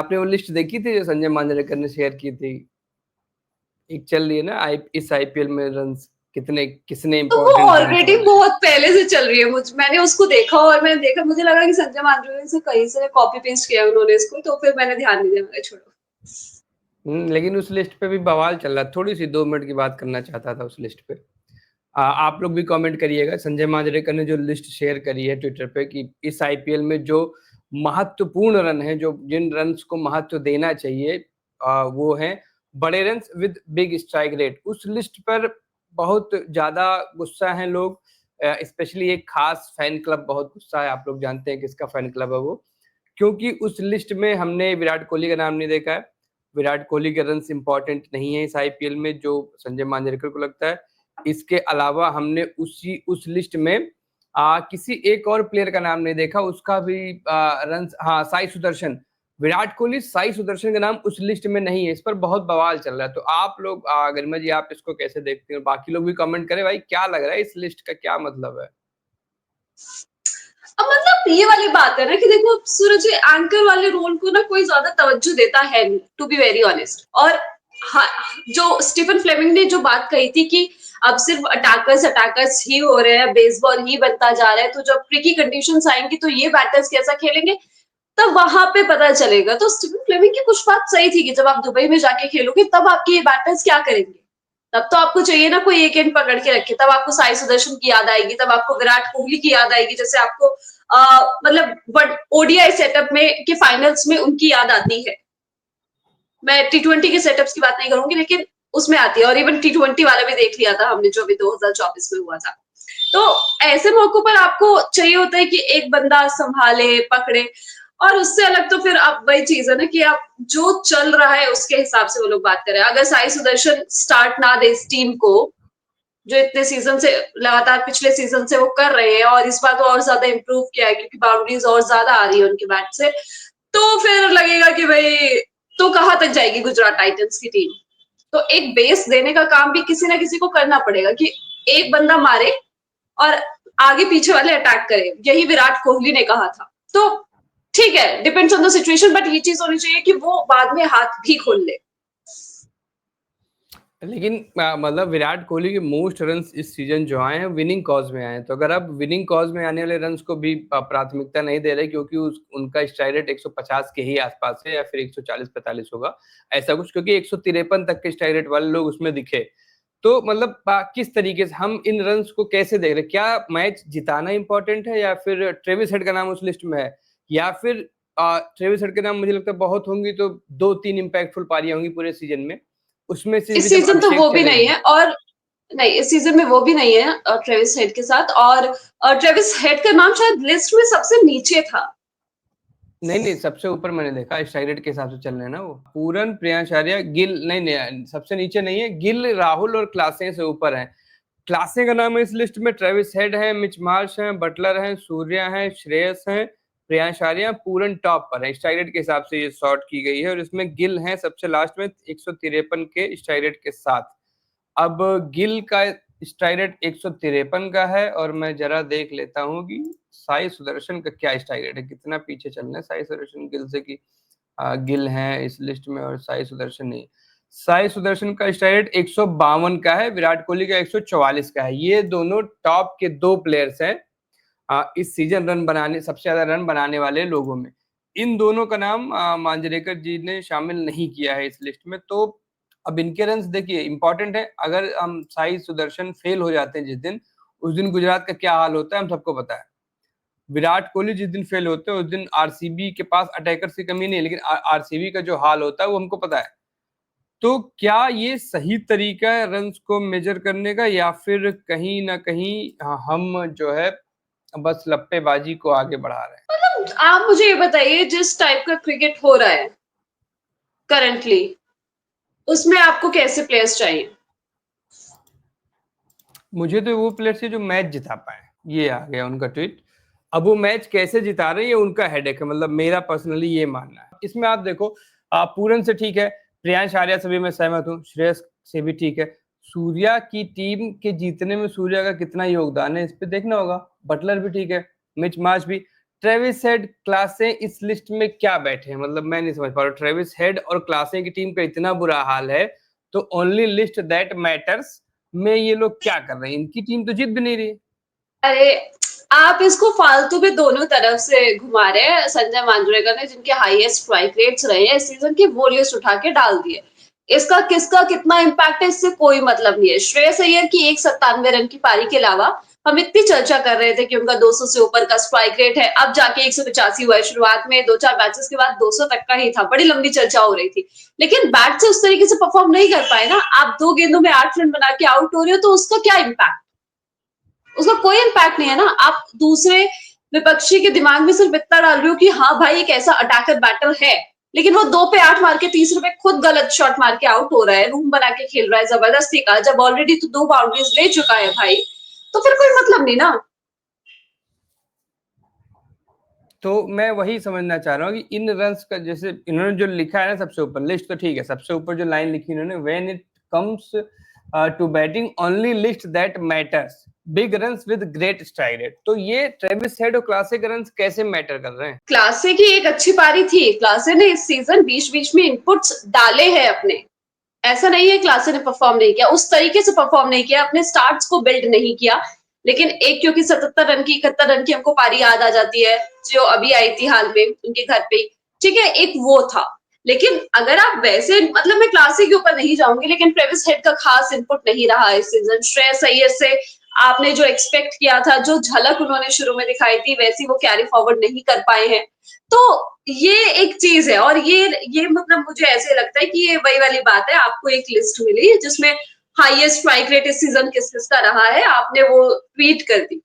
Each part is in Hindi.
आपने वो लिस्ट देखी थी जो संजय मांजरेकर ने शेयर की थी? एक चल रही है ना इस आईपीएल में रन्स कितने किसने तो वो इंपॉर्टेंट रन्स ऑलरेडी बनाए। बहुत पहले से चल रही है। मैंने उसको देखा और मैंने देखा, मुझे लगा कि संजय मांजरेकर से कहीं से कॉपी पेस्ट किया उन्होंने इसको, तो फिर मैंने ध्यान नहीं दिया, मैंने छोड़ो। लेकिन उस लिस्ट पे भी बवाल चल रहा है। थोड़ी सी 2 मिनट की बात करना चाहता था उस लिस्ट पे। आप लोग भी कमेंट करिएगा। संजय मांजरेकर ने जो लिस्ट शेयर करी है ट्विटर पे कि इस आईपीएल में जो महत्वपूर्ण रन है, जो जिन रन्स को महत्व देना चाहिए, वो है बड़े run with big strike rate. उस लिस्ट पर बहुत ज्यादा गुस्सा है लोग, स्पेशली एक खास फैन क्लब बहुत गुस्सा है। आप लोग जानते हैं किसका फैन क्लब है वो, क्योंकि उस लिस्ट में हमने विराट कोहली का नाम नहीं देखा है। विराट कोहली के रन्स इंपॉर्टेंट नहीं है इस आईपीएल में, जो संजय मांजरेकर को लगता है। इसके अलावा हमने उस लिस्ट में किसी एक और प्लेयर का नाम नहीं देखा, उसका भी रन, हाँ, साई सुदर्शन। विराट कोहली, साई सुदर्शन का नाम उस लिस्ट में नहीं है। इस पर बहुत बवाल चल रहा है। तो आप लोग, गरिमा जी, आप इसको कैसे देखते हैं? बाकी लोग भी कमेंट करें भाई, क्या लग रहा है इस लिस्ट का क्या मतलब है? अब मतलब ये वाली बात है ना कि देखो सूरज, एंकर वाले रोल को ना कोई ज्यादा तवज्जो देता है नहीं, टू बी वेरी ऑनेस्ट। और हाँ, जो स्टीफन फ्लेमिंग ने जो बात कही थी कि अब सिर्फ अटैकर्स ही हो रहे हैं, बेसबॉल ही बनता जा रहा है, तो जब ट्रिकी कंडीशंस आएंगी तो ये बैटर्स कैसा खेलेंगे, तब वहां पे पता चलेगा। तो स्टीफन फ्लेमिंग की कुछ बात सही थी कि जब आप दुबई में जाके खेलोगे तब आपके ये बैटर्स क्या करेंगे। तब तो आपको चाहिए ना कोई एक एंड पकड़ के रखे, तब आपको साई सुदर्शन की याद आएगी, तब आपको विराट कोहली की याद आएगी, जैसे आपको मतलब बट ओडीआई सेटअप में के फाइनल्स में उनकी याद आती है। मैं टी20 के सेटअप्स की बात नहीं करूंगी, लेकिन उसमें आती है। और इवन टी20 वाला भी देख लिया था हमने जो अभी 2024 में हुआ था। तो ऐसे मौकों पर आपको चाहिए होता है कि एक बंदा संभाले, पकड़े। और उससे अलग तो फिर आप वही चीज है ना कि आप जो चल रहा है उसके हिसाब से वो लोग बात करें। अगर साई सुदर्शन स्टार्ट ना दे इस टीम को, जो इतने सीजन से लगातार पिछले सीजन से वो कर रहे हैं, और इस बार तो और ज्यादा इंप्रूव किया है क्योंकि बाउंड्रीज और ज्यादा आ रही है उनके बैट से, तो फिर लगेगा कि भाई तो कहां तक जाएगी गुजरात टाइटंस की टीम। तो एक बेस देने का काम भी किसी ना किसी को करना पड़ेगा कि एक बंदा मारे और आगे पीछे वाले अटैक करे। यही विराट कोहली ने कहा था। तो ठीक है, depends on the situation, but ये चीज होनी चाहिए कि वो बाद में हाथ भी खोल ले। लेकिन मतलब विराट कोहली के मोस्ट रन्स इस सीजन जो आए हैं विनिंग कॉज में आए हैं। तो अगर आप विनिंग कॉज में आने वाले रन्स को भी प्राथमिकता नहीं दे रहे, क्योंकि उनका स्ट्राइक रेट 150 के ही आसपास है, या फिर 140-45 होगा ऐसा कुछ, क्योंकि 153 तक के स्ट्राइक रेट वाले लोग उसमें दिखे। तो मतलब किस तरीके से हम इन रन्स को कैसे देख रहे हैं? क्या मैच जिताना इंपॉर्टेंट है, या फिर ट्रेविस हेड का नाम उस लिस्ट में है, या फिर ट्रेविस हेड के नाम मुझे लगता है बहुत होंगी तो 2-3 इंपैक्टफुल पारियां होंगी पूरे सीजन में, उसमें से भी इस जब सीजन तो अभिषेक वो भी नहीं चलेंगे। है। और नहीं, इस सीजन में वो भी नहीं है ट्रेविस हेड के साथ। और ट्रेविस हेड का नाम शायद लिस्ट में सबसे नीचे था। नहीं नहीं, सबसे ऊपर मैंने देखा, स्ट्राइक रेट के हिसाब से चल रहे हैं ना वो। पूरन, प्रियांश आर्या, गिल, नहीं नहीं, सबसे नीचे नहीं है। गिल, राहुल और क्लासे से ऊपर है। क्लासे का नाम है इस लिस्ट में, ट्रेविस हेड है, मिच मार्श है, बटलर है, सूर्या है, श्रेयस है, प्रियांश आर्या, पूरन टॉप पर है। स्ट्राइक रेट के हिसाब से ये शॉर्ट की गई है, और इसमें गिल है सबसे लास्ट में 153 के स्ट्राइक रेट के साथ। अब गिल का स्ट्राइक रेट 153 का है, और मैं जरा देख लेता हूँ कि साई सुदर्शन का क्या स्ट्राइक रेट है, कितना पीछे चलना है साई सुदर्शन गिल से, कि गिल है इस लिस्ट में और साई सुदर्शन नहीं। साई सुदर्शन का स्ट्राइक रेट 152 का है, विराट कोहली का 144 का है। ये दोनों टॉप के 2 प्लेयर्स हैं इस सीजन रन बनाने, सबसे ज्यादा रन बनाने वाले लोगों में। इन दोनों का नाम मांजरेकर जी ने शामिल नहीं किया है इस लिस्ट में। तो अब इनके रन देखिए इंपॉर्टेंट है। अगर हम साई सुदर्शन फेल हो जाते हैं जिस दिन, उस दिन गुजरात का क्या हाल होता है हम सबको पता है। विराट कोहली जिस दिन फेल होते हैं उस दिन आरसीबी के पास अटैकर्स की कमी नहीं है, लेकिन आरसीबी का जो हाल होता है वो हमको पता है। तो क्या ये सही तरीका है रन्स को मेजर करने का, या फिर कहीं ना कहीं हम जो है बस लप्पेबाजी को आगे बढ़ा रहे हैं? मतलब आप मुझे ये बताइए, जिस टाइप का क्रिकेट हो रहा है करंटली, उसमें आपको कैसे प्लेयर्स चाहिए? मुझे तो वो प्लेयर से जो मैच जिता पाए, ये आ गया उनका ट्वीट। अब वो मैच कैसे जिता रहे हैं ये उनका हेडेक है, मतलब मेरा पर्सनली ये मानना है। इसमें आप देखो, पूरन से ठीक है, प्रियांश आर्या से भी मैं सहमत हूँ, श्रेयस से भी ठीक है। सूर्या की टीम के जीतने में सूर्या का कितना योगदान है इस पे देखना होगा। बटलर भी ठीक है, मिच मार्श भी। ट्रेविस हेड, क्लासे इस लिस्ट में क्या बैठे हैं? मतलब मैं नहीं समझ पा रहा। ट्रेविस हेड और क्लासे की टीम का इतना बुरा हाल है, तो ओनली लिस्ट दैट मैटर्स में ये लोग क्या कर रहे हैं? इनकी टीम तो जीत भी नहीं रही। अरे आप इसको फालतू में दोनों तरफ से घुमा रहे हैं। संजय मांजरेकर ने जिनके हाईएस्ट स्ट्राइक रेट्स रहे हैं इस सीजन की, वो लिस्ट उठा के डाल दिए। इसका किसका कितना इम्पैक्ट है इससे कोई मतलब नहीं है। श्रेयस अय्यर की 197 रन की पारी के अलावा हम इतनी चर्चा कर रहे थे कि उनका 200 से ऊपर का स्ट्राइक रेट है, अब जाके 185 हुआ है। शुरुआत में 2-4 मैचेस के बाद 200 तक का ही था, बड़ी लंबी चर्चा हो रही थी। लेकिन बैट से उस तरीके से परफॉर्म नहीं कर पाए ना। आप 2 गेंदों में 8 रन बना के आउट हो रहे हो तो उसका क्या इम्पैक्ट? उसका कोई इम्पैक्ट नहीं है ना। आप दूसरे विपक्षी के दिमाग में सिर्फ इतना डाल रहे हो कि हाँ भाई एक ऐसा अटैकर बैटर है, लेकिन वो 2 पे 8 मार के तीसरे पे खुद गलत शॉट मार के आउट हो रहा है, रूम बना के खेल रहा है जबरदस्ती का, जब ऑलरेडी तो 2 बाउंड्रीज ले चुका है भाई, तो फिर कोई मतलब नहीं ना। तो मैं वही समझना चाह रहा हूँ कि इन रन्स का जैसे इन्होंने जो लिखा है ना सबसे ऊपर, लिस्ट तो ठीक है, सबसे ऊपर जो लाइन लिखी इन्होंने, when it comes to batting only list that matters big runs with great strike rate. तो ये ट्रेविस हेड और क्लासे के रन्स कैसे मैटर कर रहे हैं? क्लासे की एक अच्छी पारी थी। क्लासे ने इस सीजन बीच-बीच में इनपुट्स डाले हैं अपने। ऐसा नहीं है क्लासे ने परफॉर्म नहीं किया, उस तरीके से परफॉर्म नहीं किया, अपने स्टार्ट्स को बिल्ड नहीं किया। लेकिन एक क्योंकि 77 रन की 71 रन की हमको पारी याद आ जाती है जो अभी आई थी हाल में उनके घर पे, ठीक है, एक वो था। लेकिन अगर आप वैसे मतलब मैं क्लासे के ऊपर नहीं जाऊंगी, लेकिन ट्रेविस हेड का खास इनपुट नहीं रहा इस सीजन। श्रेयस अय्यर से आपने जो एक्सपेक्ट किया था, जो झलक उन्होंने शुरू में दिखाई थी, वैसी वो कैरी फॉरवर्ड नहीं कर पाए हैं। तो ये एक चीज है। और ये मतलब मुझे ऐसे लगता है कि ये वही वाली बात है, आपको एक लिस्ट मिली जिसमें हाईएस्ट स्ट्राइक रेट इस सीजन किस किसका रहा है, आपने वो ट्वीट कर दी,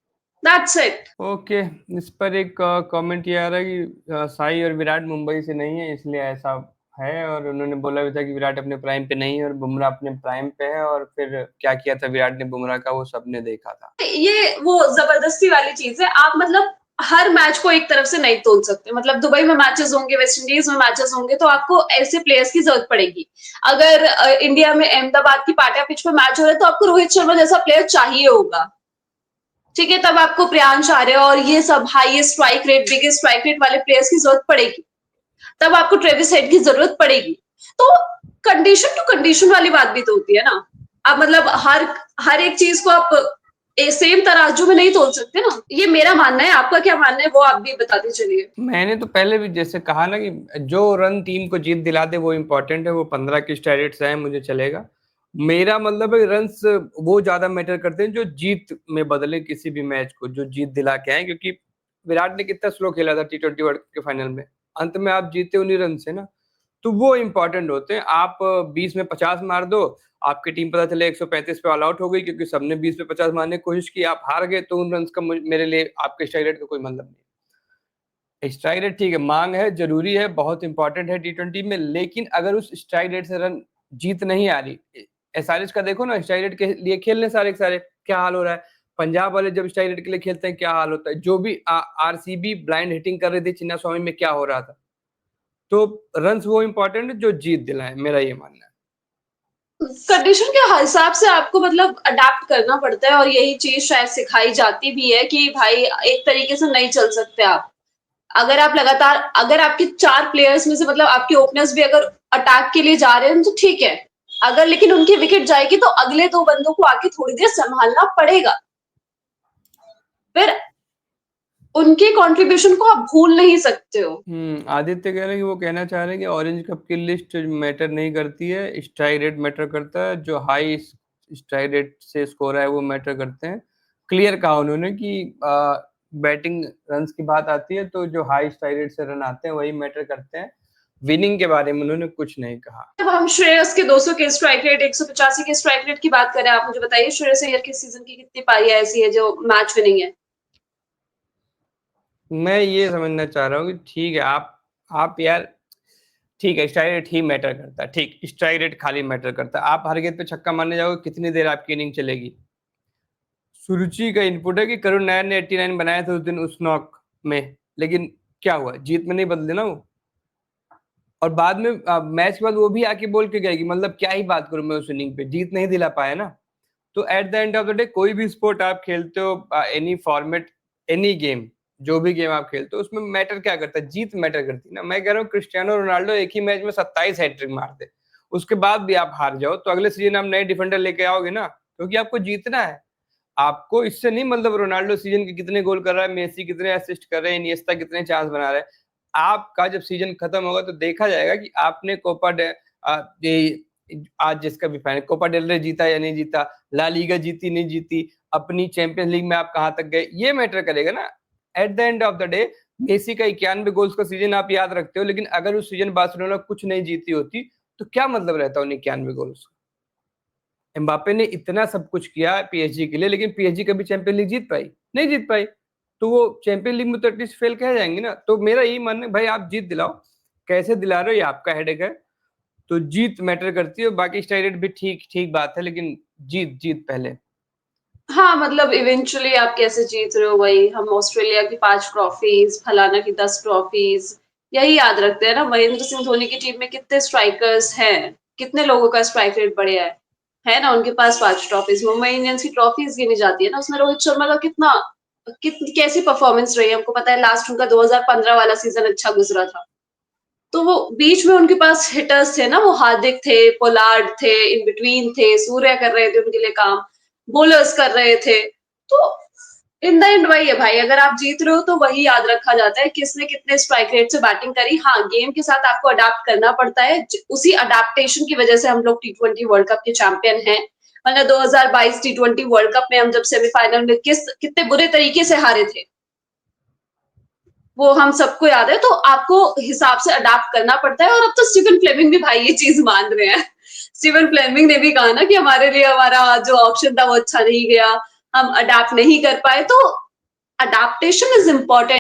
दैट्स इट। ओके, इस पर एक कमेंट ये आ रहा है कि साई और विराट मुंबई से नहीं है इसलिए ऐसा है, और उन्होंने बोला भी था कि विराट अपने प्राइम पे नहीं है और बुमराह अपने प्राइम पे है, और फिर क्या किया था विराट ने बुमराह का वो सबने देखा था। ये वो जबरदस्ती वाली चीज है। आप मतलब हर मैच को एक तरफ से नहीं तोल सकते। मतलब दुबई में मैचेस होंगे, वेस्ट इंडीज में मैचेस होंगे, तो आपको ऐसे प्लेयर्स की जरूरत पड़ेगी। अगर इंडिया में अहमदाबाद की पाटिया पिच पे मैच हो रहा है तो आपको रोहित शर्मा जैसा प्लेयर चाहिए होगा, ठीक है, तब आपको प्रियांश आर्य और ये सब highest strike rate, biggest strike rate वाले प्लेयर्स की जरूरत पड़ेगी। तब आपको ट्रेविस हेड की जरूरत पड़ेगी। तो कंडीशन टू कंडीशन वाली बात भी तो होती है ना। आप मतलब हर एक चीज को आप सेम तराजू में नहीं तोल सकते ना। ये मेरा मानना है, आपका क्या मानना है वो आप भी बताते चलिए। मैंने तो पहले भी जैसे कहा ना कि जो रन टीम को जीत दिला दे वो इम्पोर्टेंट है। वो 15 की स्ट्राइक है, मुझे चलेगा। मेरा मतलब है रन्स वो ज्यादा मैटर करते हैं जो जीत में बदले किसी भी मैच को, जो जीत दिला के आए। क्योंकि विराट ने कितना स्लो खेला था T20 वर्ल्ड कप के फाइनल में, अंत में आप जीते उन्हीं रन से ना, तो वो इम्पोर्टेंट होते हैं। आप 20 में 50 मार दो, आपकी टीम पता चले 135 पे ऑल आउट हो गई क्योंकि सबने 20 पे 50 मारने की कोशिश की, आप हार गए, तो उन रन का मेरे लिए आपके स्ट्राइक रेट का कोई मतलब नहीं। स्ट्राइक रेट ठीक है, मांग है, जरूरी है, बहुत इंपॉर्टेंट है T20 में, लेकिन अगर उस स्ट्राइक रेट से रन जीत नहीं आ रही, एसआरएच का देखो ना, स्ट्राइक रेट के लिए खेल रहे सारे के सारे, क्या हाल हो रहा है। पंजाब वाले जब स्ट्राइक रेट के लिए खेलते हैं क्या हाल होता है। जो भी आरसीबी ब्लाइंड हिटिंग कर रही थी चिन्ना स्वामी में, क्या हो रहा था। तो रन्स वो इंपॉर्टेंट है जो जीत दिलाए, मेरा ये मानना है। कंडीशन के हिसाब से आपको मतलब अडेप्ट करना पड़ता है और यही चीज शायद सिखाई जाती भी है कि भाई एक तरीके से नहीं चल सकते आप। अगर आप लगातार, अगर आपके 4 प्लेयर्स में से मतलब आपके ओपनर्स भी अगर अटैक के लिए जा रहे हैं तो ठीक है, अगर लेकिन उनकी विकेट जाएगी तो अगले 2 बंदों को आके थोड़ी देर संभालना पड़ेगा। फिर उनके कंट्रीब्यूशन को आप भूल नहीं सकते हो। आदित्य कह रहे हैं कि वो कहना चाह रहे हैं कि ऑरेंज कप की लिस्ट मैटर नहीं करती है, स्ट्राइक रेट मैटर करता है। जो हाई स्ट्राइक रेट से स्कोर है वो मैटर करते हैं। क्लियर कहा उन्होंने कि बैटिंग रन्स की बात आती है तो जो हाई स्ट्राइक रेट से रन आते हैं वही मैटर करते हैं। विनिंग के बारे में उन्होंने कुछ नहीं कहा। जब हम श्रेयस के 200 के स्ट्राइक रेट, 185 के स्ट्राइक रेट की बात करें, आप मुझे बताइए श्रेयस अय्यर के सीजन की कितनी पारियां ऐसी है जो मैच विनिंग है? मैं ये समझना चाह रहा हूँ कि ठीक है, आप यार ठीक है, स्ट्राइक रेट ही मैटर करता है, ठीक, स्ट्राइक रेट खाली मैटर करता है। आप हर गेंद पे छक्का मारने जाओगे, कितनी देर आपकी इनिंग चलेगी। सुरुचि का इनपुट है कि करुण नायर ने 89 बनाया था उस दिन उस नॉक में, लेकिन क्या हुआ, जीत में नहीं बदले ना वो। और बाद में मैच के बाद वो भी आके बोल के गए कि मतलब क्या ही बात करूं मैं, उस इनिंग पे जीत नहीं दिला पाया ना। तो eight the end of the day कोई भी स्पोर्ट आप खेलते हो, एनी फॉर्मेट, एनी गेम, जो भी गेम आप खेलते हो उसमें मैटर क्या करता है, जीत मैटर करती है ना। मैं कह रहा हूँ क्रिस्टियानो रोनाल्डो एक ही मैच में 27 हैट्रिक मार दे, उसके बाद भी आप हार जाओ तो अगले सीजन आप नए डिफेंडर लेके आओगे ना, क्योंकि आपको जीतना है। आपको इससे नहीं मतलब रोनाल्डो सीजन के कितने गोल कर रहा है, मेसी कितने असिस्ट कर रहे हैं, इनिएस्टा कितने चांस बना रहे हैं। आपका जब सीजन खत्म होगा तो देखा जाएगा कि आपने आज जिसका भी फाइनल कोपा डेल रे जीता या नहीं जीता, ला लीगा जीती नहीं जीती, अपनी चैंपियंस लीग में आप कहां तक गए, ये मैटर करेगा ना। At the end of the day Messi का 91 गोल्स का सीजन आप याद रखते हो, लेकिन अगर उस सीजन बार्सिलोना कुछ नहीं जीती होती तो क्या मतलब रहता उन 91 गोल्स। एम्बापे ने इतना सब कुछ किया पीएसजी के लिए, लेकिन पीएसजी कभी चैंपियन लीग जीत पाई नहीं, जीत पाई। तो वो चैंपियन लीग में तो एटलीस्ट फेल कह जाएंगे ना। तो मेरा यही मानना है भाई आप जीत दिलाओ, कैसे दिला रहे हो ये आपका हेडेक है। तो जीत मैटर करती है, बाकी स्टाइल भी ठीक ठीक बात है, लेकिन जीत जीत पहले। हाँ, मतलब इवेंचुअली आप कैसे जीत रहे हो, वही हम ऑस्ट्रेलिया की 5 ट्रॉफीज, फलाना की 10 ट्रॉफीज, यही याद रखते हैं ना। महेंद्र सिंह धोनी की टीम में कितने स्ट्राइकर्स हैं, कितने लोगों का स्ट्राइक रेट बढ़िया है ना। उनके पास 5 ट्रॉफीज, मुंबई इंडियंस की ट्रॉफीज गिनी जाती है ना, उसमें रोहित शर्मा का कैसी परफॉर्मेंस रही है, हमको पता है। लास्ट उनका 2015 वाला सीजन अच्छा गुजरा था, तो वो बीच में उनके पास हिटर्स थे ना, वो हार्दिक थे, पोलार्ड थे, इन बिटवीन थे, सूर्या कर रहे थे उनके लिए काम, बोलर्स कर रहे थे। तो इन द एंड वही है भाई, अगर आप जीत रहे हो तो वही याद रखा जाता है, किसने कितने स्ट्राइक रेट से बैटिंग करी। हाँ, गेम के साथ आपको अडाप्ट करना पड़ता है, उसी अडाप्टेशन की वजह से हम लोग T20 वर्ल्ड कप के चैंपियन हैं। वरना 2022 T20 वर्ल्ड कप में हम जब सेमीफाइनल में कितने बुरे तरीके से हारे थे, वो हम सबको याद है। तो आपको हिसाब से अडाप्ट करना पड़ता है, और अब तो स्टीफन फ्लेमिंग भी भाई ये चीज मान रहे हैं। स्टीफन फ्लेमिंग ने भी कहा ना कि हमारे लिए हमारा जो ऑप्शन था वो अच्छा नहीं गया, हम अडाप्ट नहीं कर पाए। तो अडाप्टेशन इज इम्पोर्टेंट।